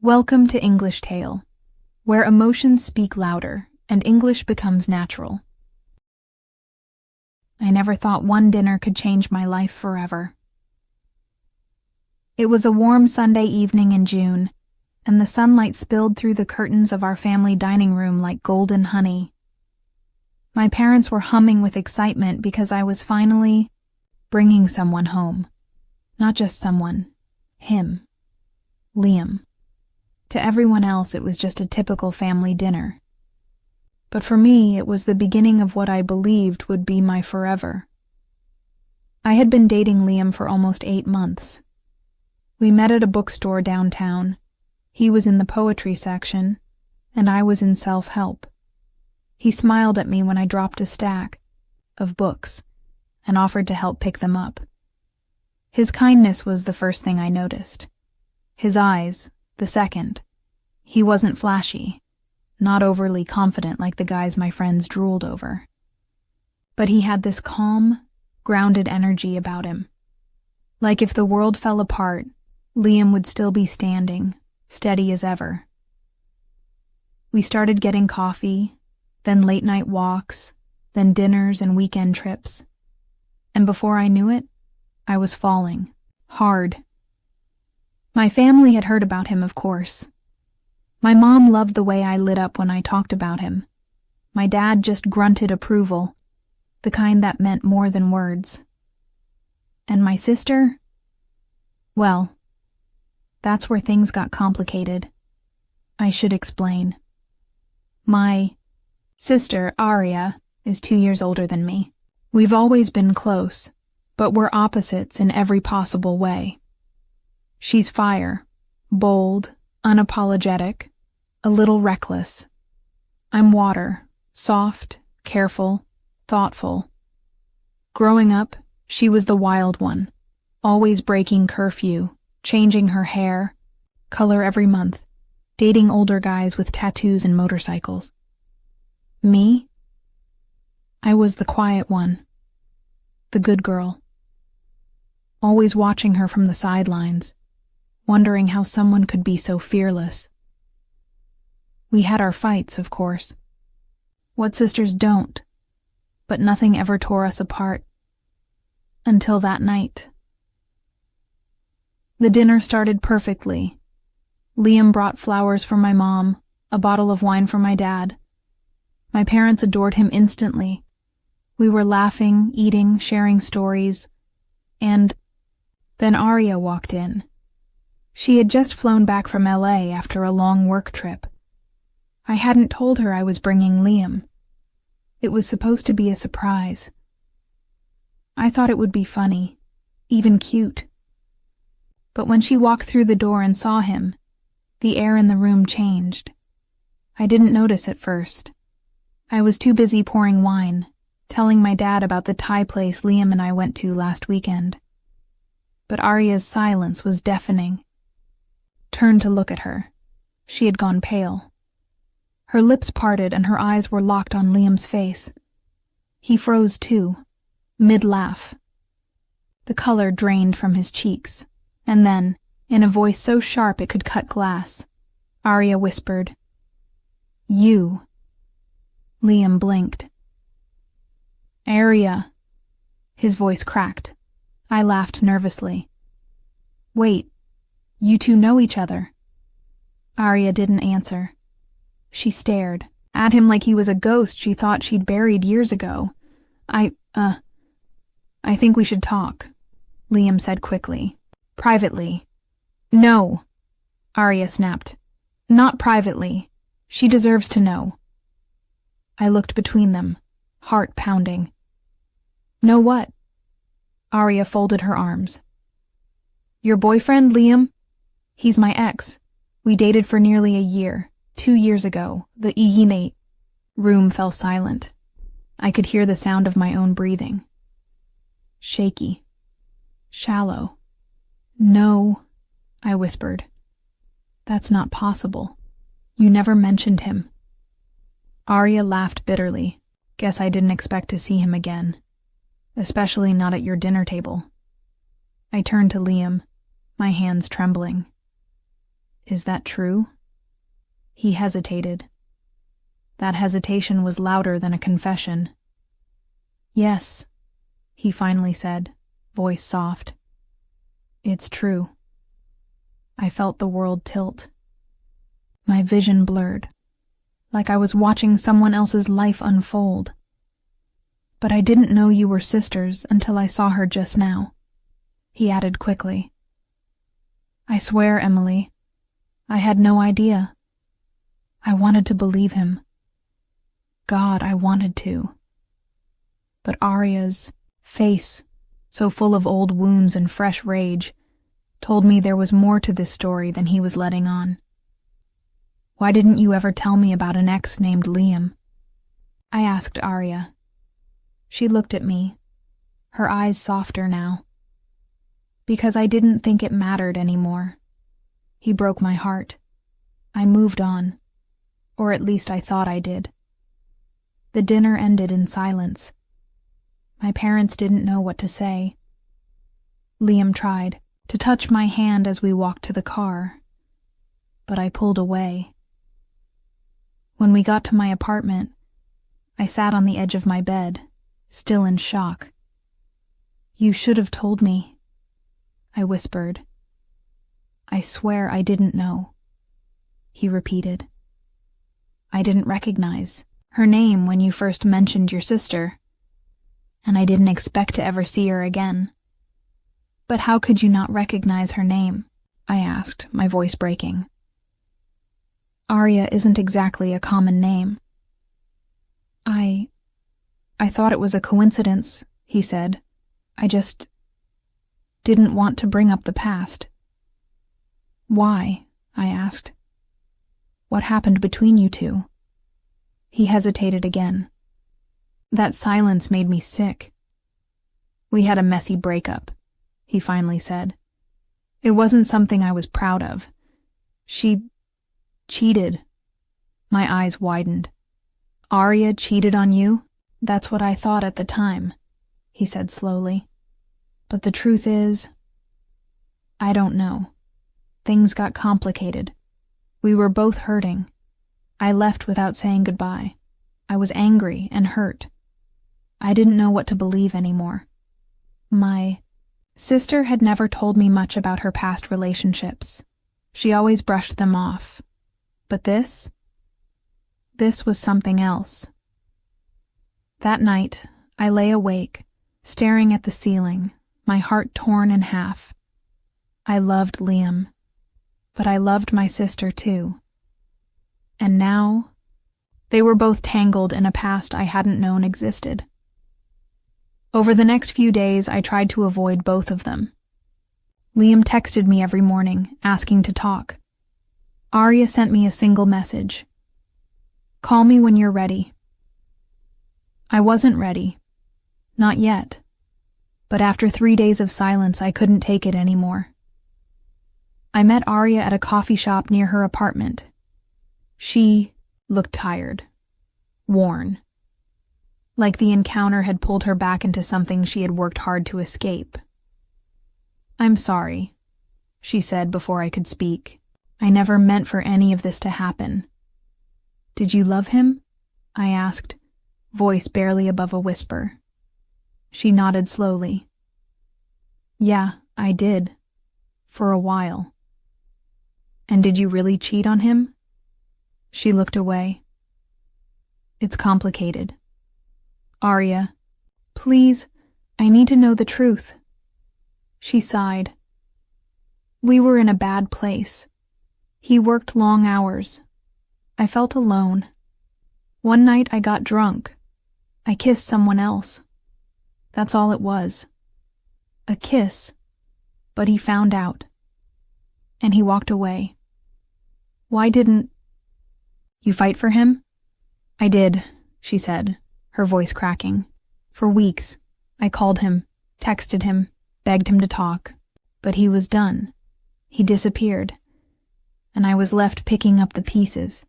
Welcome to English Tale, where emotions speak louder and English becomes natural. I never thought one dinner could change my life forever. It was a warm Sunday evening in June, and the sunlight spilled through the curtains of our family dining room like golden honey. My parents were humming with excitement because I was finally bringing someone home. Not just someone, him, Liam. To everyone else, it was just a typical family dinner. But for me, it was the beginning of what I believed would be my forever. I had been dating Liam for almost 8 months. We met at a bookstore downtown. He was in the poetry section, and I was in self-help. He smiled at me when I dropped a stack of books and offered to help pick them up. His kindness was the first thing I noticed. His eyes, the second. He wasn't flashy, not overly confident like the guys my friends drooled over. But he had this calm, grounded energy about him. Like if the world fell apart, Liam would still be standing, steady as ever. We started getting coffee, then late-night walks, then dinners and weekend trips. And before I knew it, I was falling, hard. My family had heard about him, of course. My mom loved the way I lit up when I talked about him. My dad just grunted approval, the kind that meant more than words. And my sister? Well, that's where things got complicated. I should explain. My sister, Aria, is 2 years older than me. We've always been close, but we're opposites in every possible way. She's fire, bold, unapologetic, a little reckless. I'm water, soft, careful, thoughtful. Growing up, she was the wild one, always breaking curfew, changing her hair, color every month, dating older guys with tattoos and motorcycles. Me? I was the quiet one, the good girl. Always watching her from the sidelines, wondering how someone could be so fearless. We had our fights, of course. What sisters don't? But nothing ever tore us apart. Until that night. The dinner started perfectly. Liam brought flowers for my mom, a bottle of wine for my dad. My parents adored him instantly. We were laughing, eating, sharing stories, and then Aria walked in. She had just flown back from LA after a long work trip. I hadn't told her I was bringing Liam. It was supposed to be a surprise. I thought it would be funny, even cute. But when she walked through the door and saw him, the air in the room changed. I didn't notice at first. I was too busy pouring wine, telling my dad about the Thai place Liam and I went to last weekend. But Aria's silence was deafening. Turned to look at her. She had gone pale. Her lips parted and her eyes were locked on Liam's face. He froze too, mid-laugh. The color drained from his cheeks, and then, in a voice so sharp it could cut glass, Aria whispered, "You." Liam blinked. "Aria." His voice cracked. I laughed nervously. "Wait. You two know each other?" Aria didn't answer. She stared at him like he was a ghost she thought she'd buried years ago. I think we should talk," Liam said quickly. "Privately." "No," Aria snapped. "Not privately. She deserves to know." I looked between them, heart pounding. "Know what?" Aria folded her arms. "Your boyfriend, Liam? He's my ex. We dated for nearly a year, 2 years ago. The iinate." Room fell silent. I could hear the sound of my own breathing. Shaky. Shallow. "No," I whispered. "That's not possible. You never mentioned him." Aria laughed bitterly. "Guess I didn't expect to see him again. Especially not at your dinner table." I turned to Liam, my hands trembling. Is that true? He hesitated. That hesitation was louder than a confession. Yes, he finally said, voice soft. It's true. I felt the world tilt. My vision blurred, like I was watching someone else's life unfold. But I didn't know you were sisters until I saw her just now, he added quickly. I swear, Emily, I had no idea. I wanted to believe him. God, I wanted to. But Arya's face, so full of old wounds and fresh rage, told me there was more to this story than he was letting on. Why didn't you ever tell me about an ex named Liam? I asked Arya. She looked at me, her eyes softer now. Because I didn't think it mattered anymore. He broke my heart. I moved on, or at least I thought I did. The dinner ended in silence. My parents didn't know what to say. Liam tried to touch my hand as we walked to the car, but I pulled away. When we got to my apartment, I sat on the edge of my bed, still in shock. You should have told me, I whispered. I swear I didn't know, he repeated. I didn't recognize her name when you first mentioned your sister, and I didn't expect to ever see her again. But how could you not recognize her name? I asked, my voice breaking. Arya isn't exactly a common name. I thought it was a coincidence, he said. I just didn't want to bring up the past. Why? I asked. What happened between you two? He hesitated again. That silence made me sick. We had a messy breakup, he finally said. It wasn't something I was proud of. She cheated. My eyes widened. Arya cheated on you? That's what I thought at the time, he said slowly. But the truth is, I don't know. Things got complicated. We were both hurting. I left without saying goodbye. I was angry and hurt. I didn't know what to believe anymore. My sister had never told me much about her past relationships. She always brushed them off. But this was something else. That night, I lay awake, staring at the ceiling, my heart torn in half. I loved Liam, but I loved my sister too. And now, they were both tangled in a past I hadn't known existed. Over the next few days, I tried to avoid both of them. Liam texted me every morning, asking to talk. Arya sent me a single message. Call me when you're ready. I wasn't ready. Not yet. But after 3 days of silence, I couldn't take it anymore. I met Arya at a coffee shop near her apartment. She looked tired, worn, like the encounter had pulled her back into something she had worked hard to escape. I'm sorry, she said before I could speak. I never meant for any of this to happen. Did you love him? I asked, voice barely above a whisper. She nodded slowly. Yeah, I did. For a while. And did you really cheat on him? She looked away. It's complicated. Arya, please, I need to know the truth. She sighed. We were in a bad place. He worked long hours. I felt alone. One night I got drunk. I kissed someone else. That's all it was. A kiss. But he found out. And he walked away. Why didn't you fight for him? I did, she said, her voice cracking. For weeks, I called him, texted him, begged him to talk. But he was done. He disappeared. And I was left picking up the pieces.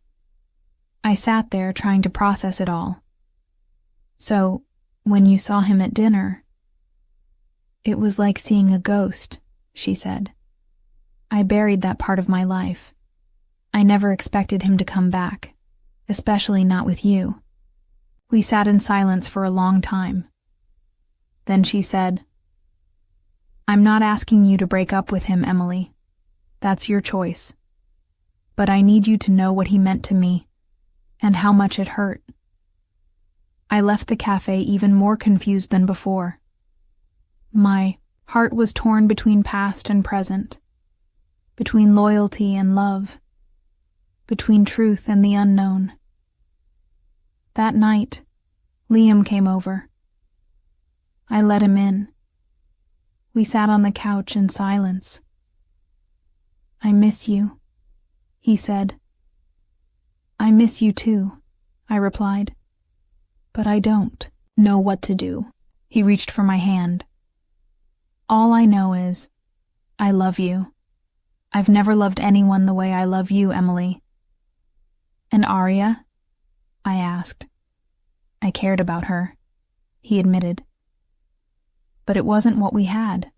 I sat there trying to process it all. So, when you saw him at dinner, it was like seeing a ghost, she said. I buried that part of my life. I never expected him to come back, especially not with you." We sat in silence for a long time. Then she said, "I'm not asking you to break up with him, Emily. That's your choice. But I need you to know what he meant to me, and how much it hurt." I left the cafe even more confused than before. My heart was torn between past and present, between loyalty and love, between truth and the unknown. That night, Liam came over. I let him in. We sat on the couch in silence. "I miss you," he said. "I miss you too," I replied. "But I don't know what to do." He reached for my hand. "All I know is, I love you. I've never loved anyone the way I love you, Emily." "And Arya?" I asked. I cared about her, he admitted. But it wasn't what we had.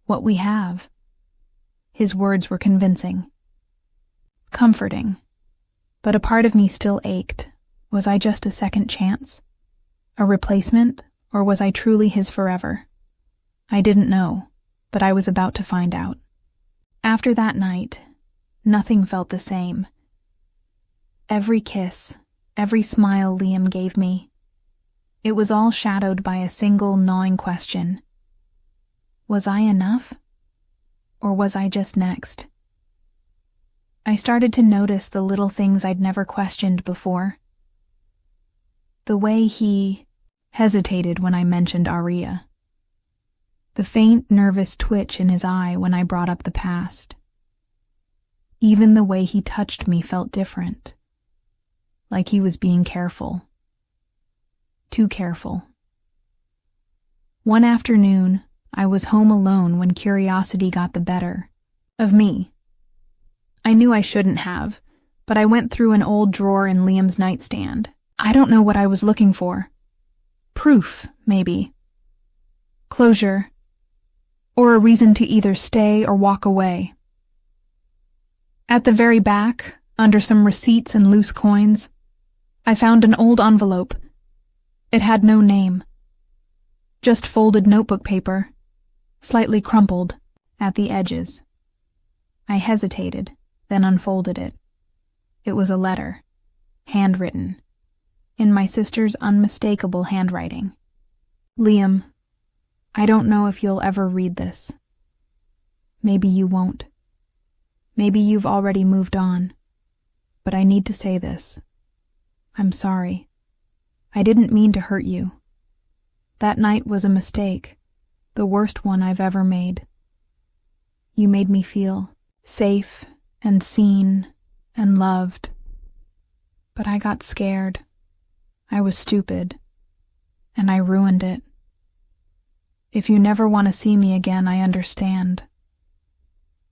What we have. His words were convincing. Comforting. But a part of me still ached. Was I just a second chance? A replacement? Or was I truly his forever? I didn't know, but I was about to find out. After that night, nothing felt the same. Every kiss, every smile Liam gave me, it was all shadowed by a single gnawing question. Was I enough? Or was I just next? I started to notice the little things I'd never questioned before. The way he hesitated when I mentioned Arya. The faint, nervous twitch in his eye when I brought up the past. Even the way he touched me felt different. Like he was being careful. Too careful. One afternoon, I was home alone when curiosity got the better of me. I knew I shouldn't have, but I went through an old drawer in Liam's nightstand. I don't know what I was looking for. Proof, maybe. Closure. Or a reason to either stay or walk away. At the very back, under some receipts and loose coins, I found an old envelope. It had no name. Just folded notebook paper, slightly crumpled at the edges. I hesitated, then unfolded it. It was a letter, handwritten, in my sister's unmistakable handwriting. "Liam, I don't know if you'll ever read this. Maybe you won't. Maybe you've already moved on. But I need to say this. I'm sorry. I didn't mean to hurt you. That night was a mistake, the worst one I've ever made. You made me feel safe and seen and loved. But I got scared. I was stupid. And I ruined it. If you never want to see me again, I understand.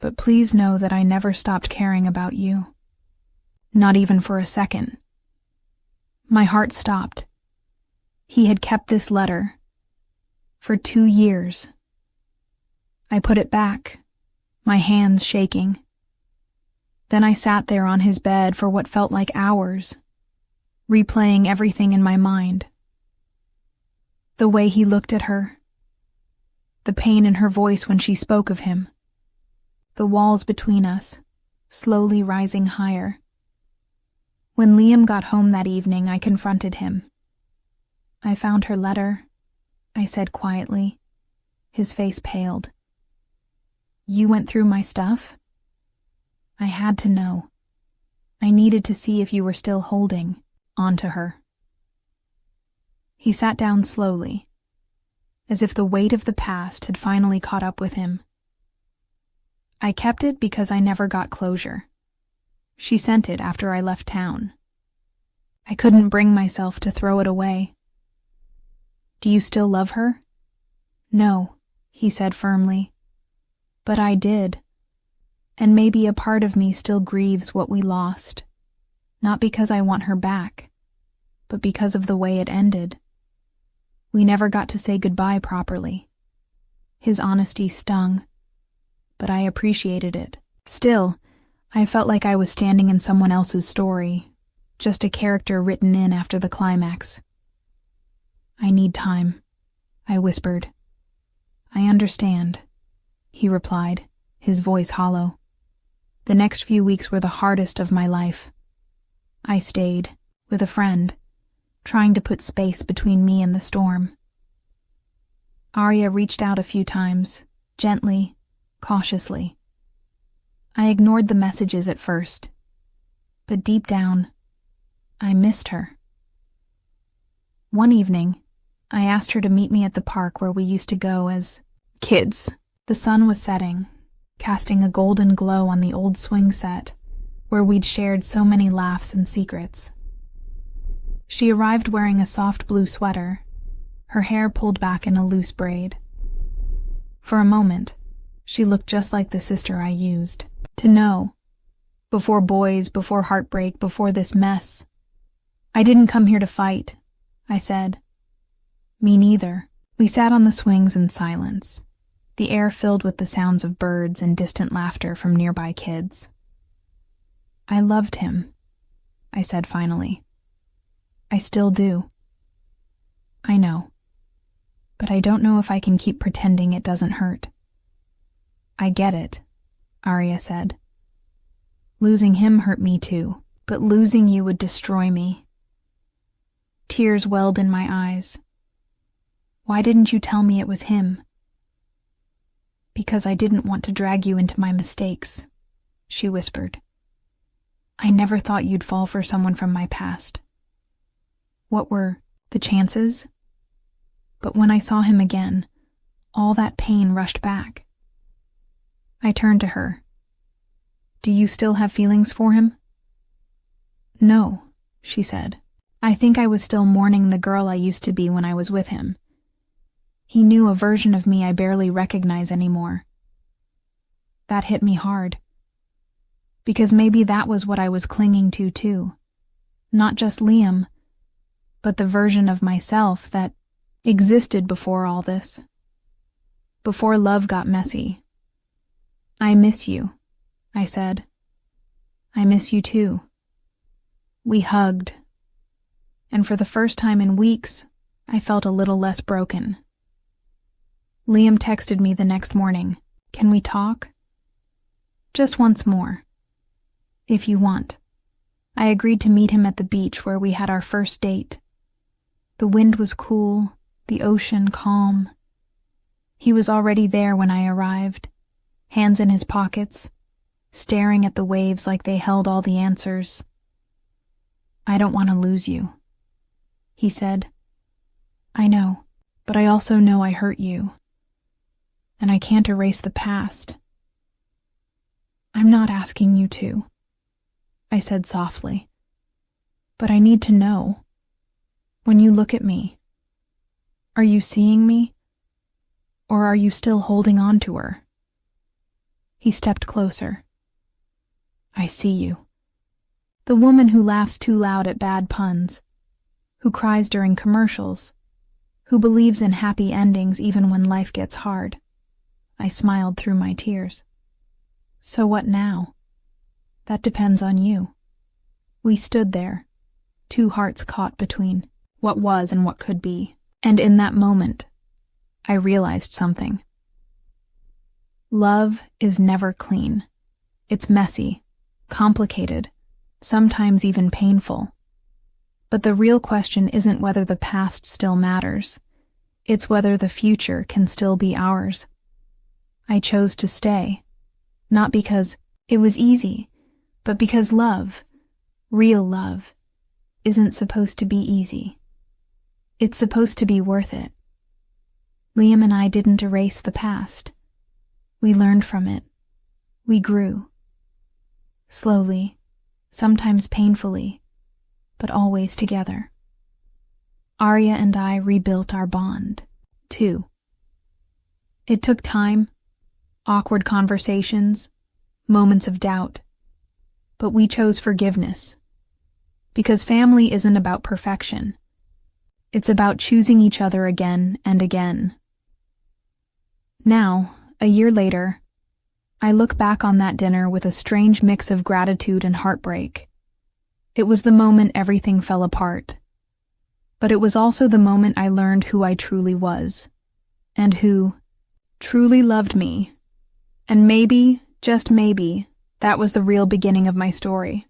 But please know that I never stopped caring about you. Not even for a second." My heart stopped. He had kept this letter. For 2 years. I put it back, my hands shaking. Then I sat there on his bed for what felt like hours, replaying everything in my mind. The way he looked at her. The pain in her voice when she spoke of him. The walls between us, slowly rising higher. When Liam got home that evening, I confronted him. "I found her letter," I said quietly. His face paled. "You went through my stuff?" I had to know. I needed to see if you were still holding onto her. He sat down slowly, as if the weight of the past had finally caught up with him. "I kept it because I never got closure. She sent it after I left town. I couldn't bring myself to throw it away." "Do you still love her?" "No," he said firmly. "But I did. And maybe a part of me still grieves what we lost. Not because I want her back, but because of the way it ended. We never got to say goodbye properly." His honesty stung, but I appreciated it. Still, I felt like I was standing in someone else's story, just a character written in after the climax. "I need time," I whispered. "I understand," he replied, his voice hollow. The next few weeks were the hardest of my life. I stayed, with a friend, trying to put space between me and the storm. Arya reached out a few times, gently, cautiously. I ignored the messages at first, but deep down, I missed her. One evening, I asked her to meet me at the park where we used to go as kids. The sun was setting, casting a golden glow on the old swing set, where we'd shared so many laughs and secrets. She arrived wearing a soft blue sweater, her hair pulled back in a loose braid. For a moment, she looked just like the sister I used to know. Before boys, before heartbreak, before this mess. "I didn't come here to fight," I said. "Me neither." We sat on the swings in silence, the air filled with the sounds of birds and distant laughter from nearby kids. "I loved him," I said finally. "I still do." "I know, but I don't know if I can keep pretending it doesn't hurt." "I get it," Arya said. "Losing him hurt me too, but losing you would destroy me." Tears welled in my eyes. "Why didn't you tell me it was him?" "Because I didn't want to drag you into my mistakes," she whispered. "I never thought you'd fall for someone from my past. What were the chances? But when I saw him again, all that pain rushed back." I turned to her. "Do you still have feelings for him?" "No," she said. "I think I was still mourning the girl I used to be when I was with him. He knew a version of me I barely recognize anymore." That hit me hard. Because maybe that was what I was clinging to too. Not just Liam, but the version of myself that existed before all this. Before love got messy. "I miss you," I said. "I miss you too." We hugged. And for the first time in weeks, I felt a little less broken. Liam texted me the next morning. "Can we talk?" "Just once more." "If you want." I agreed to meet him at the beach where we had our first date. The wind was cool, the ocean calm. He was already there when I arrived, hands in his pockets, staring at the waves like they held all the answers. "I don't want to lose you," he said. "I know, but I also know I hurt you. And I can't erase the past." "I'm not asking you to," I said softly. "But I need to know. When you look at me, are you seeing me? Or are you still holding on to her?" He stepped closer. "I see you. The woman who laughs too loud at bad puns, who cries during commercials, who believes in happy endings even when life gets hard." I smiled through my tears. "So what now? That depends on you." We stood there, two hearts caught between what was and what could be. And in that moment, I realized something. Love is never clean. It's messy, complicated, sometimes even painful. But the real question isn't whether the past still matters. It's whether the future can still be ours. I chose to stay, not because it was easy, but because love, real love, isn't supposed to be easy. It's supposed to be worth it. Liam and I didn't erase the past. We learned from it. We grew. Slowly, sometimes painfully, but always together. Arya and I rebuilt our bond, too. It took time, awkward conversations, moments of doubt, but we chose forgiveness. Because family isn't about perfection. It's about choosing each other again and again. Now, a year later, I look back on that dinner with a strange mix of gratitude and heartbreak. It was the moment everything fell apart. But it was also the moment I learned who I truly was, and who truly loved me. And maybe, just maybe, that was the real beginning of my story.